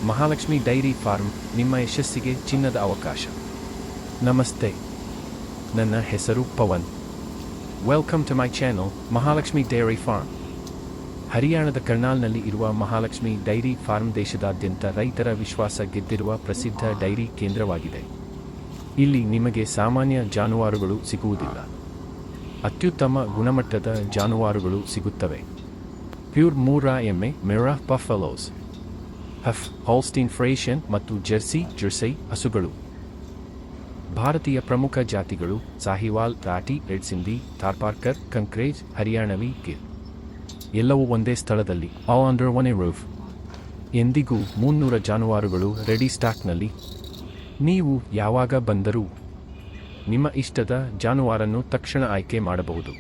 Mahalakshmi dairy form ನಿಮ್ಮ ಯಶಸ್ಸಿಗೆ ಚಿನ್ನದ ಅವಕಾಶ. ನಮಸ್ತೆ, ನನ್ನ ಹೆಸರು Pavan. Welcome to my channel Mahalakshmi dairy farm. ಹರಿಯಾಣದ ಕರ್ನಾಲ್ನಲ್ಲಿ ಇರುವ ಮಹಾಲಕ್ಷ್ಮಿ ಡೈರಿ ಫಾರ್ಮ್ ದೇಶದಾದ್ಯಂತ ರೈತರ ವಿಶ್ವಾಸ ಗೆದ್ದಿರುವ ಪ್ರಸಿದ್ಧ ಡೈರಿ ಕೇಂದ್ರವಾಗಿದೆ. ಇಲ್ಲಿ ನಿಮಗೆ ಸಾಮಾನ್ಯ ಜಾನುವಾರುಗಳು ಸಿಗುವುದಿಲ್ಲ, ಅತ್ಯುತ್ತಮ ಗುಣಮಟ್ಟದ ಜಾನುವಾರುಗಳು ಸಿಗುತ್ತವೆ. ಪ್ಯೂರ್ ಮೂರಾ ಎಮ್ಮೆ, ಮೆರಾ ಬಫೆಲೋಸ್, ಹಫ್, ಹಾಲ್ಸ್ಟೀನ್ ಫ್ರೇಷನ್ ಮತ್ತು ಜೆರ್ಸಿ ಹಸುಗಳು. ಭಾರತೀಯ ಪ್ರಮುಖ ಜಾತಿಗಳು ಸಾಹಿವಾಲ್, ರಾಟಿ, ರೆಡ್ ಸಿಂಧಿ, ಥಾರ್ಪಾರ್ಕರ್, ಕಂಕ್ರೇಜ್, ಹರಿಯಾಣವಿ, ಗಿರ್. ಎಲ್ಲವೂ ಒಂದೇ ಸ್ಥಳದಲ್ಲಿ, all under one A roof. ಎಂದಿಗೂ 300 ಜಾನುವಾರುಗಳು ರೆಡಿ ಸ್ಟಾಕ್ನಲ್ಲಿ. ನೀವು ಯಾವಾಗ ಬಂದರೂ ನಿಮ್ಮ ಇಷ್ಟದ ಜಾನುವಾರನ್ನು ತಕ್ಷಣ ಆಯ್ಕೆ ಮಾಡಬಹುದು.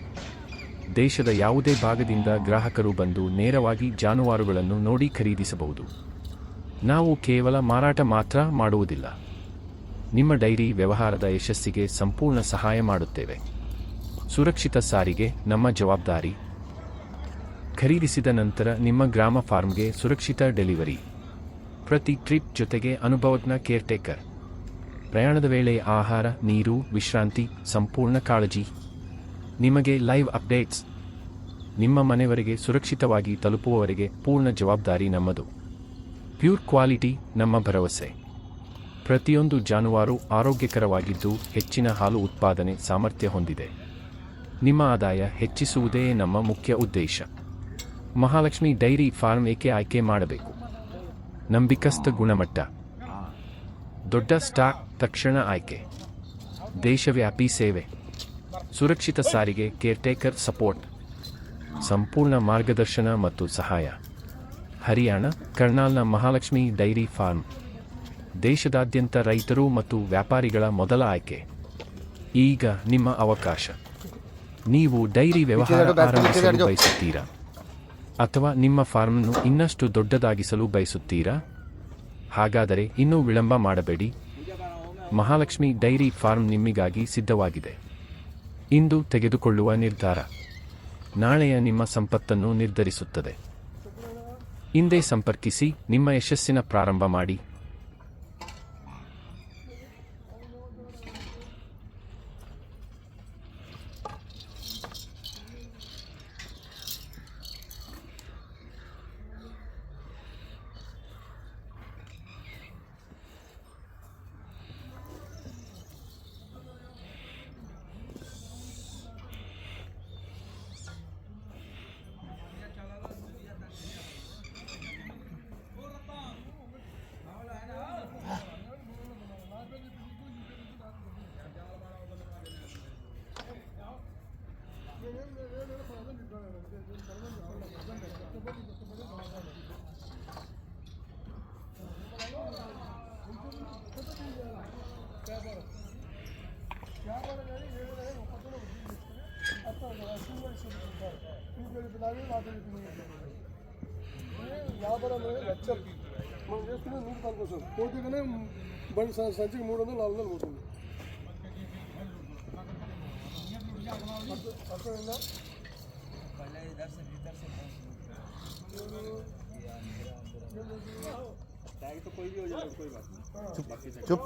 ದೇಶದ ಯಾವುದೇ ಭಾಗದಿಂದ ಗ್ರಾಹಕರು ಬಂದು ನೇರವಾಗಿ ಜಾನುವಾರುಗಳನ್ನು ನೋಡಿ ಖರೀದಿಸಬಹುದು. ನಾವು ಕೇವಲ ಮಾರಾಟ ಮಾತ್ರ ಮಾಡುವುದಿಲ್ಲ, ನಿಮ್ಮ ಡೈರಿ ವ್ಯವಹಾರದ ಯಶಸ್ಸಿಗೆ ಸಂಪೂರ್ಣ ಸಹಾಯ ಮಾಡುತ್ತೇವೆ. ಸುರಕ್ಷಿತ ಸಾರಿಗೆ ನಮ್ಮ ಜವಾಬ್ದಾರಿ. ಖರೀದಿಸಿದ ನಂತರ ನಿಮ್ಮ ಗ್ರಾಮ ಫಾರ್ಮ್ಗೆ ಸುರಕ್ಷಿತ ಡೆಲಿವರಿ. ಪ್ರತಿ ಟ್ರಿಪ್ ಜೊತೆಗೆ ಅನುಭವಜ್ಞ ಕೇರ್ಟೇಕರ್. ಪ್ರಯಾಣದ ವೇಳೆ ಆಹಾರ, ನೀರು, ವಿಶ್ರಾಂತಿ, ಸಂಪೂರ್ಣ ಕಾಳಜಿ. ನಿಮಗೆ ಲೈವ್ ಅಪ್ಡೇಟ್ಸ್. ನಿಮ್ಮ ಮನೆಯವರೆಗೆ ಸುರಕ್ಷಿತವಾಗಿ ತಲುಪುವವರೆಗೆ ಪೂರ್ಣ ಜವಾಬ್ದಾರಿ ನಮ್ಮದು. ಪ್ಯೂರ್ ಕ್ವಾಲಿಟಿ ನಮ್ಮ ಭರವಸೆ. ಪ್ರತಿಯೊಂದು ಜಾನುವಾರು ಆರೋಗ್ಯಕರವಾಗಿದ್ದು ಹೆಚ್ಚಿನ ಹಾಲು ಉತ್ಪಾದನೆ ಸಾಮರ್ಥ್ಯ ಹೊಂದಿದೆ. ನಿಮ್ಮ ಆದಾಯ ಹೆಚ್ಚಿಸುವುದೇ ನಮ್ಮ ಮುಖ್ಯ ಉದ್ದೇಶ. ಮಹಾಲಕ್ಷ್ಮಿ ಡೈರಿ ಫಾರ್ಮ್ ಏಕೆ ಆಯ್ಕೆ ಮಾಡಬೇಕು? ನಂಬಿಕಸ್ಥ ಗುಣಮಟ್ಟ, ದೊಡ್ಡ ಸ್ಟಾಕ್, ತಕ್ಷಣ ಆಯ್ಕೆ, ದೇಶವ್ಯಾಪಿ ಸೇವೆ, ಸುರಕ್ಷಿತ ಸಾರಿಗೆ, ಕೇರ್ಟೇಕರ್ ಸಪೋರ್ಟ್, ಸಂಪೂರ್ಣ ಮಾರ್ಗದರ್ಶನ ಮತ್ತು ಸಹಾಯ. ಹರಿಯಾಣ, ಕರ್ನಾಲ್ನ ಮಹಾಲಕ್ಷ್ಮಿ ಡೈರಿ ಫಾರ್ಮ್ ದೇಶದಾದ್ಯಂತ ರೈತರು ಮತ್ತು ವ್ಯಾಪಾರಿಗಳ ಮೊದಲ ಆಯ್ಕೆ. ಈಗ ನಿಮ್ಮ ಅವಕಾಶ. ನೀವು ಡೈರಿ ವ್ಯವಹಾರ ಆರಂಭಿಸಲು ಬಯಸುತ್ತೀರಾ ಅಥವಾ ನಿಮ್ಮ ಫಾರ್ಮ್ನ್ನು ಇನ್ನಷ್ಟು ದೊಡ್ಡದಾಗಿಸಲು ಬಯಸುತ್ತೀರಾ? ಹಾಗಾದರೆ ಇನ್ನೂ ವಿಳಂಬ ಮಾಡಬೇಡಿ. ಮಹಾಲಕ್ಷ್ಮಿ ಡೈರಿ ಫಾರ್ಮ್ ನಿಮಗಾಗಿ ಸಿದ್ಧವಾಗಿದೆ. ಇಂದು ತೆಗೆದುಕೊಳ್ಳುವ ನಿರ್ಧಾರ ನಾಳೆಯ ನಿಮ್ಮ ಸಂಪತ್ತನ್ನು ನಿರ್ಧರಿಸುತ್ತದೆ. ಇಂದೇ ಸಂಪರ್ಕಿಸಿ, ನಿಮ್ಮ ಯಶಸ್ಸಿನ ಪ್ರಾರಂಭ ಮಾಡಿ. వ్యాపారం లక్షలు మనం చేసుకునే 100 కోసం పోటీగానే బండి సంచికి 300 400 పోతుంది. అర్థమైందా? चुप